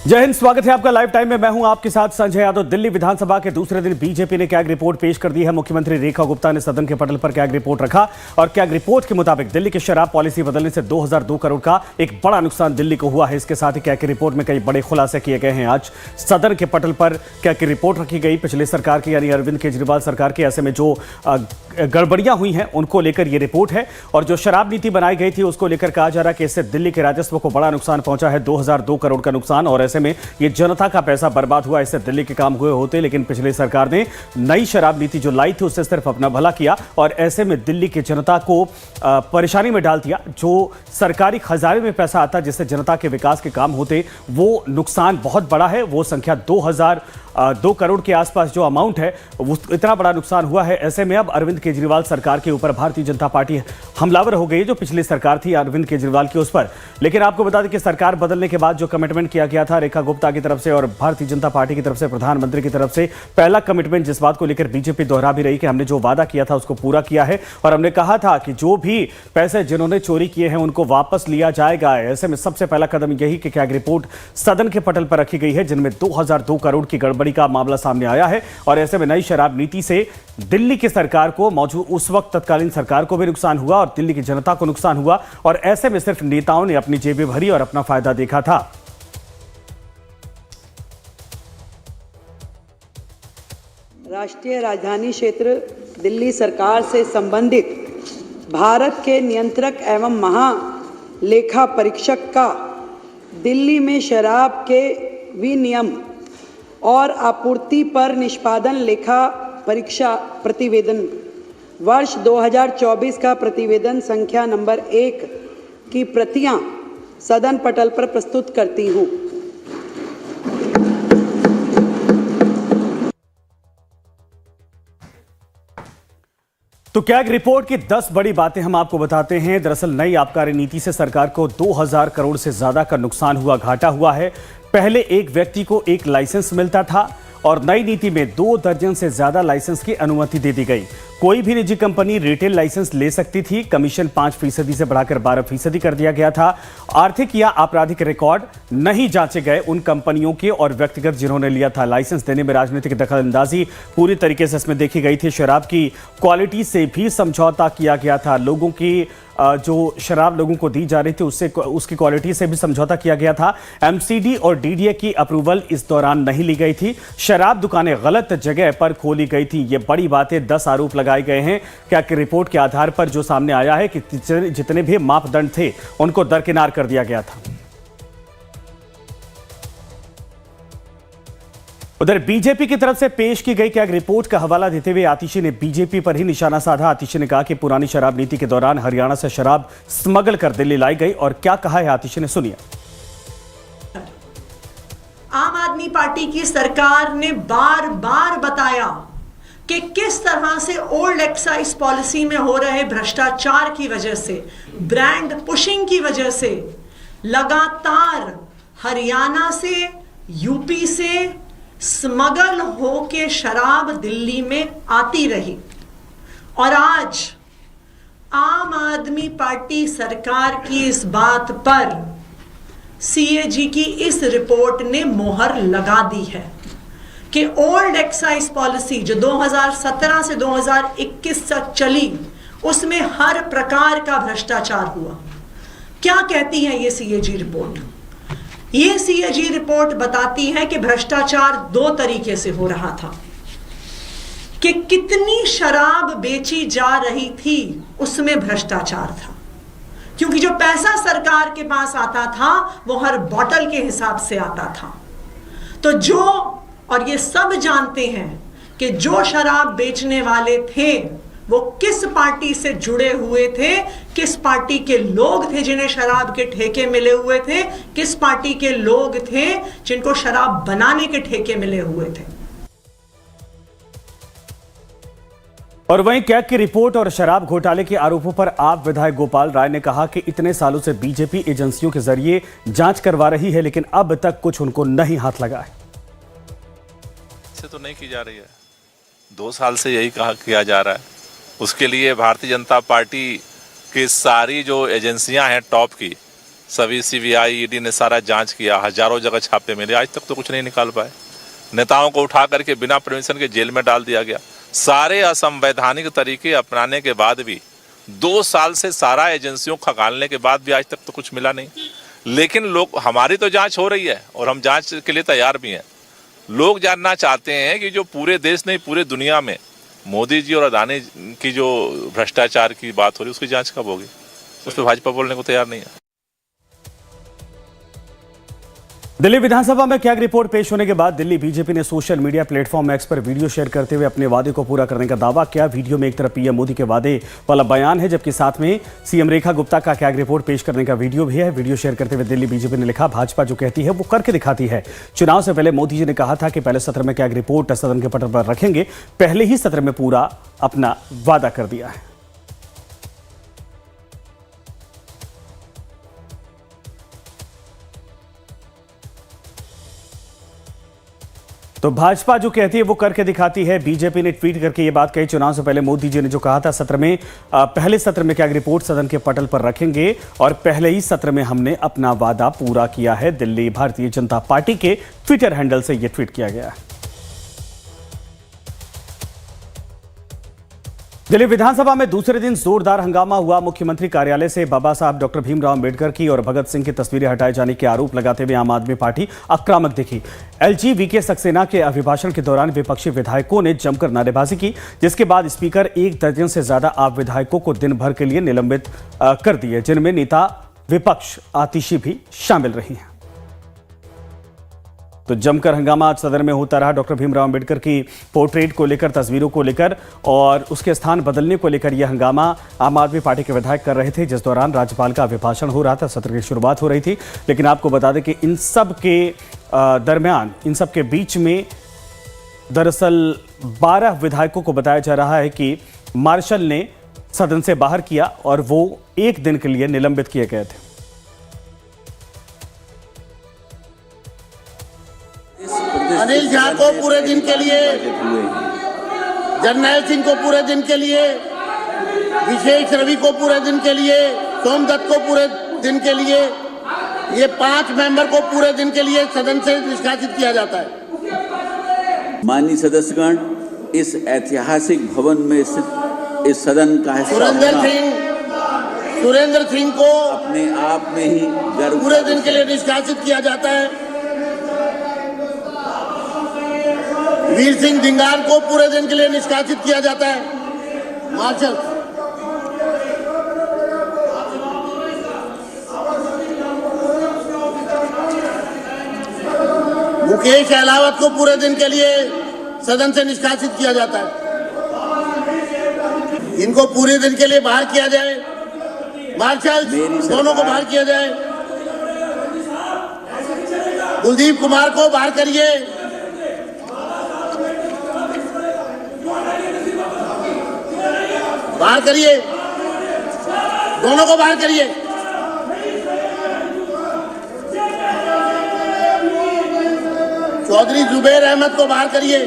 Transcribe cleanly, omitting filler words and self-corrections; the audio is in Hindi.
जय हिंद, स्वागत है आपका लाइव टाइम में। मैं हूं आपके साथ संजय यादव। दिल्ली विधानसभा के दूसरे दिन बीजेपी ने कैग रिपोर्ट पेश कर दी है। मुख्यमंत्री रेखा गुप्ता ने सदन के पटल पर कैग रिपोर्ट रखा और कैग रिपोर्ट के मुताबिक दिल्ली की शराब पॉलिसी बदलने से 2002 करोड़ का एक बड़ा नुकसान दिल्ली को हुआ है। इसके साथ ही कैग की रिपोर्ट में कई बड़े खुलासे किए गए हैं। आज सदन के पटल पर कैग की रिपोर्ट रखी गई। पिछले सरकार की यानी अरविंद केजरीवाल सरकार के ऐसे में जो गड़बड़ियां हुई हैं उनको लेकर यह रिपोर्ट है और जो शराब नीति बनाई गई थी उसको लेकर कहा जा रहा है कि इससे दिल्ली के राजस्व को बड़ा नुकसान पहुंचा है, 2002 करोड़ का नुकसान। और ऐसे में ये जनता का पैसा बर्बाद हुआ। इससे दिल्ली के काम हुए होते, लेकिन पिछली सरकार ने नई शराब नीति जो लाई थी उससे सिर्फ अपना भला किया और ऐसे में दिल्ली की जनता को परेशानी में डाल दिया। जो सरकारी खजाने में पैसा आता जिससे जनता के विकास के काम होते, वो नुकसान बहुत बड़ा है। वो संख्या 2002 करोड़ के आसपास जो अमाउंट है वो इतना बड़ा नुकसान हुआ है। ऐसे में अब अरविंद केजरीवाल सरकार के ऊपर भारतीय जनता पार्टी हमलावर हो गई, जो पिछली सरकार थी अरविंद केजरीवाल की उस पर। लेकिन आपको बता दें कि सरकार बदलने के बाद जो कमिटमेंट किया गया था रेखा गुप्ता की तरफ से और भारतीय जनता पार्टी की तरफ से, प्रधानमंत्री की तरफ से, पहला कमिटमेंट जिस बात को लेकर बीजेपी दोहरा भी रही कि हमने जो वादा किया था उसको पूरा किया है और हमने कहा था कि जो भी पैसे जिन्होंने चोरी किए हैं उनको वापस लिया जाएगा। ऐसे में सबसे पहला कदम यही कि कैग रिपोर्ट सदन के पटल पर रखी गई है, जिनमें 2002 करोड़ की गड़बड़ी का मामला सामने आया है। और ऐसे में नई शराब नीति से दिल्ली की सरकार को, मौजूद उस वक्त तत्कालीन सरकार को भी नुकसान हुआ और दिल्ली की जनता को नुकसान हुआ। और ऐसे में सिर्फ नेताओं ने अपनी जेबें भरी और अपना फायदा देखा था। राष्ट्रीय राजधानी क्षेत्र दिल्ली सरकार से संबंधित भारत के नियंत्रक एवं महालेखा परीक्षक का दिल्ली में शराब के विनियम और आपूर्ति पर निष्पादन लेखा परीक्षा प्रतिवेदन वर्ष 2024 का प्रतिवेदन संख्या नंबर 1 की प्रतियां सदन पटल पर प्रस्तुत करती हूं। तो कैग रिपोर्ट की 10 बड़ी बातें हम आपको बताते हैं। दरअसल नई आबकारी नीति से सरकार को 2000 करोड़ से ज्यादा का नुकसान हुआ, घाटा हुआ है। पहले एक व्यक्ति को एक लाइसेंस मिलता था और नई नीति में 2 दर्जन से ज्यादा लाइसेंस की अनुमति दे दी गई। कोई भी निजी कंपनी रिटेल लाइसेंस ले सकती थी। कमीशन 5% से बढ़ाकर 12% कर दिया गया था। आर्थिक या आपराधिक रिकॉर्ड नहीं जांचे गए उन कंपनियों के और व्यक्तिगत जिन्होंने लिया था। लाइसेंस देने में राजनीतिक दखलंदाजी पूरी तरीके से इसमें देखी गई थी। शराब की क्वालिटी से भी समझौता किया गया था। लोगों की जो शराब लोगों को दी जा रही थी उसकी क्वालिटी से भी समझौता किया गया था। एमसीडी और डीडीए की अप्रूवल इस दौरान नहीं ली गई थी। शराब दुकानें गलत जगह पर खोली गई थी। ये बड़ी बातें, 10 आरोप लगाए गए हैं। क्या कि रिपोर्ट के आधार पर जो सामने आया है कि जितने भी मापदंड थे उनको दरकिनार कर दिया गया था। उधर बीजेपी की तरफ से पेश की गई कैग रिपोर्ट का हवाला देते हुए आतिशी ने बीजेपी पर ही निशाना साधा। आतिशी ने कहा कि पुरानी शराब नीति के दौरान हरियाणा से शराब स्मगल कर दिल्ली लाई गई और क्या कहा है आतिशी ने, सुनिए। आम आदमी पार्टी की सरकार ने बार बार बताया कि किस तरह से ओल्ड एक्साइज पॉलिसी में हो रहे भ्रष्टाचार की वजह से, ब्रांड पुशिंग की वजह से लगातार हरियाणा से, यूपी से स्मगल होके शराब दिल्ली में आती रही। और आज आम आदमी पार्टी सरकार की इस बात पर सीएजी की इस रिपोर्ट ने मोहर लगा दी है कि ओल्ड एक्साइज पॉलिसी जो 2017 से 2021 तक चली उसमें हर प्रकार का भ्रष्टाचार हुआ। क्या कहती है ये सीएजी रिपोर्ट? ये सीएजी रिपोर्ट बताती है कि भ्रष्टाचार 2 तरीके से हो रहा था कि कितनी शराब बेची जा रही थी उसमें भ्रष्टाचार था, क्योंकि जो पैसा सरकार के पास आता था वो हर बोतल के हिसाब से आता था। तो जो, और ये सब जानते हैं कि जो शराब बेचने वाले थे वो किस पार्टी से जुड़े हुए थे, किस पार्टी के लोग थे जिन्हें शराब के ठेके मिले हुए थे, किस पार्टी के लोग थे जिनको शराब बनाने के ठेके मिले हुए थे। और वहीं कैग की रिपोर्ट और शराब घोटाले के आरोपों पर आप विधायक गोपाल राय ने कहा कि इतने सालों से बीजेपी एजेंसियों के जरिए जांच करवा रही है लेकिन अब तक कुछ उनको नहीं हाथ लगा है। से तो नहीं की जा रही है, 2 साल से यही कहा किया जा रहा है। उसके लिए भारतीय जनता पार्टी की सारी जो एजेंसियां हैं टॉप की, सभी सीबीआई ईडी ने सारा जांच किया, हजारों जगह छापे मिले, आज तक तो कुछ नहीं निकाल पाए। नेताओं को उठा करके बिना परमिशन के जेल में डाल दिया गया। सारे असंवैधानिक तरीके अपनाने के बाद भी 2 साल से सारा एजेंसियों को खंगालने के बाद भी आज तक तो कुछ मिला नहीं। लेकिन लोग, हमारी तो जांच हो रही है और हम जांच के लिए तैयार भी हैं। लोग जानना चाहते हैं कि जो पूरे देश नहीं पूरे दुनिया में मोदी जी और अदानी की जो भ्रष्टाचार की बात हो रही है उसकी जांच कब होगी? उस पर भाजपा बोलने को तैयार नहीं है। दिल्ली विधानसभा में कैग रिपोर्ट पेश होने के बाद दिल्ली बीजेपी ने सोशल मीडिया प्लेटफॉर्म एक्स पर वीडियो शेयर करते हुए अपने वादे को पूरा करने का दावा किया। वीडियो में एक तरफ पीएम मोदी के वादे वाला बयान है, जबकि साथ में सीएम रेखा गुप्ता का कैग रिपोर्ट पेश करने का वीडियो भी है। वीडियो शेयर करते हुए दिल्ली बीजेपी ने लिखा, भाजपा जो कहती है वो करके दिखाती है। चुनाव से पहले मोदी जी ने कहा था कि पहले सत्र में कैग रिपोर्ट सदन के पटल पर रखेंगे, पहले ही सत्र में पूरा अपना वादा कर दिया है। तो भाजपा जो कहती है वो करके दिखाती है। बीजेपी ने ट्वीट करके ये बात कही, चुनाव से पहले मोदी जी ने जो कहा था सत्र में पहले सत्र में कैग रिपोर्ट सदन के पटल पर रखेंगे और पहले ही सत्र में हमने अपना वादा पूरा किया है। दिल्ली भारतीय जनता पार्टी के ट्विटर हैंडल से यह ट्वीट किया गया है। दिल्ली विधानसभा में दूसरे दिन जोरदार हंगामा हुआ। मुख्यमंत्री कार्यालय से बाबा साहब डॉक्टर भीमराव अंबेडकर की और भगत सिंह की तस्वीरें हटाए जाने के आरोप लगाते हुए आम आदमी पार्टी आक्रामक दिखी। एलजी वीके सक्सेना के अभिभाषण के दौरान विपक्षी विधायकों ने जमकर नारेबाजी की, जिसके बाद स्पीकर 1 दर्जन से ज्यादा आप विधायकों को दिन भर के लिए निलंबित कर दिए, जिनमें नेता विपक्ष आतिशी भी शामिल रही हैं। तो जमकर हंगामा आज सदन में होता रहा। डॉक्टर भीमराव अंबेडकर की पोर्ट्रेट को लेकर, तस्वीरों को लेकर और उसके स्थान बदलने को लेकर यह हंगामा आम आदमी पार्टी के विधायक कर रहे थे, जिस दौरान राज्यपाल का अभिभाषण हो रहा था, सत्र की शुरुआत हो रही थी। लेकिन आपको बता दें कि इन सब के दरमियान, इन सब के बीच में दरअसल 12 विधायकों को बताया जा रहा है कि मार्शल ने सदन से बाहर किया और वो 1 दिन के लिए निलंबित किए गए थे। अनिल झा को पूरे दिन के लिए, जरनैल सिंह को पूरे दिन के लिए, विशेष रवि को पूरे दिन के लिए, सोमदत्त को पूरे दिन के लिए, ये 5 मेंबर को पूरे दिन के लिए सदन से निष्कासित किया जाता है। माननीय सदस्यगण, इस ऐतिहासिक भवन में स्थित इस सदन का हिस्सा सुरेंद्र सिंह को अपने आप में ही गर्व पूरे दिन के लिए निष्कासित किया जाता है। वीर सिंह धिंगार को पूरे दिन के लिए निष्कासित किया जाता है। मार्शल मुकेश अहलावत को पूरे दिन के लिए सदन से निष्कासित किया जाता है। इनको पूरे दिन के लिए बाहर किया जाए। मार्शल दोनों को बाहर किया जाए। कुलदीप कुमार को बाहर करिए। बाहर करिए, दोनों को बाहर करिए। चौधरी जुबैर अहमद को बाहर करिए।